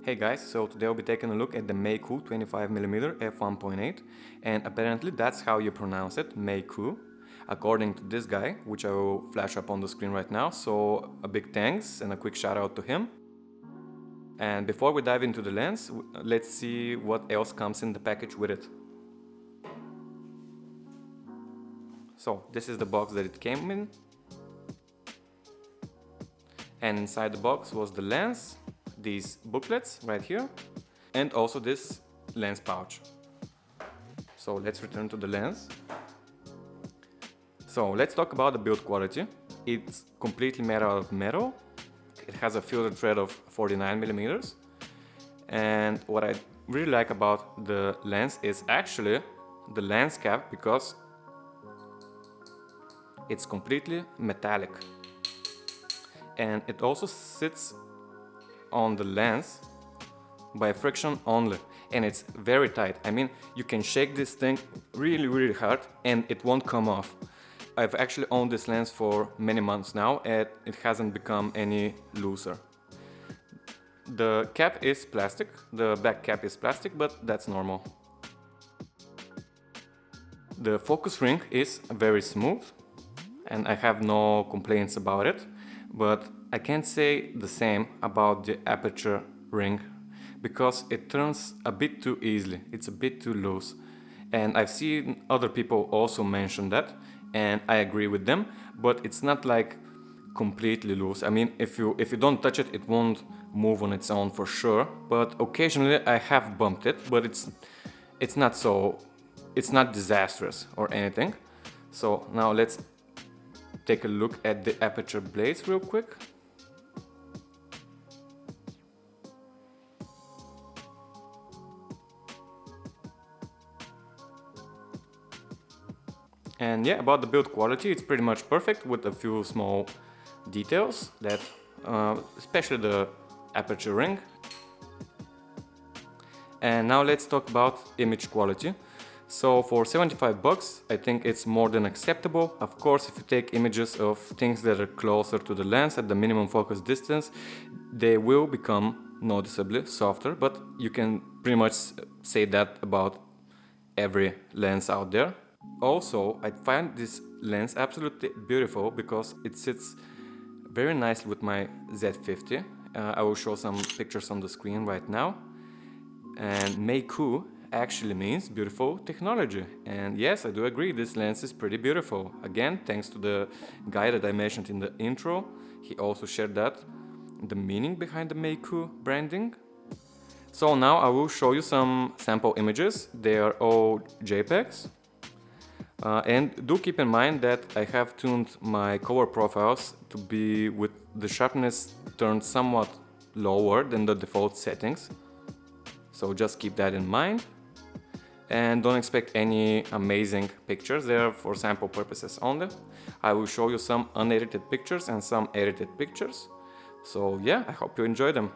Hey guys, so today I'll be taking a look at the Meike 25mm f1.8, and apparently that's how you pronounce it, Meike, according to this guy, which I will flash up on the screen right now. So a big thanks and a quick shout out to him. And before we dive into the lens, let's see what else comes in the package with it. So this is the box that it came in, and inside the box was the lens, these booklets right here, and also this lens pouch. So let's return to the lens. So let's talk about the build quality. It's completely made out of metal. It has a filter thread of 49mm. And what I really like about the lens is actually the lens cap, because it's completely metallic. And it also sits on the lens by friction only, and it's very tight. I mean, you can shake this thing really hard and it won't come off. I've actually owned this lens for many months now and it hasn't become any looser. The cap is plastic, the back cap is plastic, but that's normal. The focus ring is very smooth and I have no complaints about it, but I can't say the same about the aperture ring, because it turns a bit too easily, it's a bit too loose. And I've seen other people also mention that, and I agree with them, but it's not like completely loose. I mean, if you don't touch it, it won't move on its own for sure, but occasionally I have bumped it, but it's not disastrous or anything. So now let's take a look at the aperture blades real quick. And yeah, about the build quality, it's pretty much perfect with a few small details that, especially the aperture ring. And now let's talk about image quality. So for 75 bucks, I think it's more than acceptable. Of course, if you take images of things that are closer to the lens at the minimum focus distance, they will become noticeably softer, but you can pretty much say that about every lens out there. Also, I find this lens absolutely beautiful because it sits very nicely with my Z50. I will show some pictures on the screen right now. And Meike actually means beautiful technology. And yes, I do agree, this lens is pretty beautiful. Again, thanks to the guy that I mentioned in the intro. He also shared that, the meaning behind the Meike branding. So now I will show you some sample images. They are all JPEGs. And do keep in mind that I have tuned my cover profiles to be with the sharpness turned somewhat lower than the default settings. So just keep that in mind. And don't expect any amazing pictures, they are for sample purposes only. I will show you some unedited pictures and some edited pictures. So yeah, I hope you enjoy them.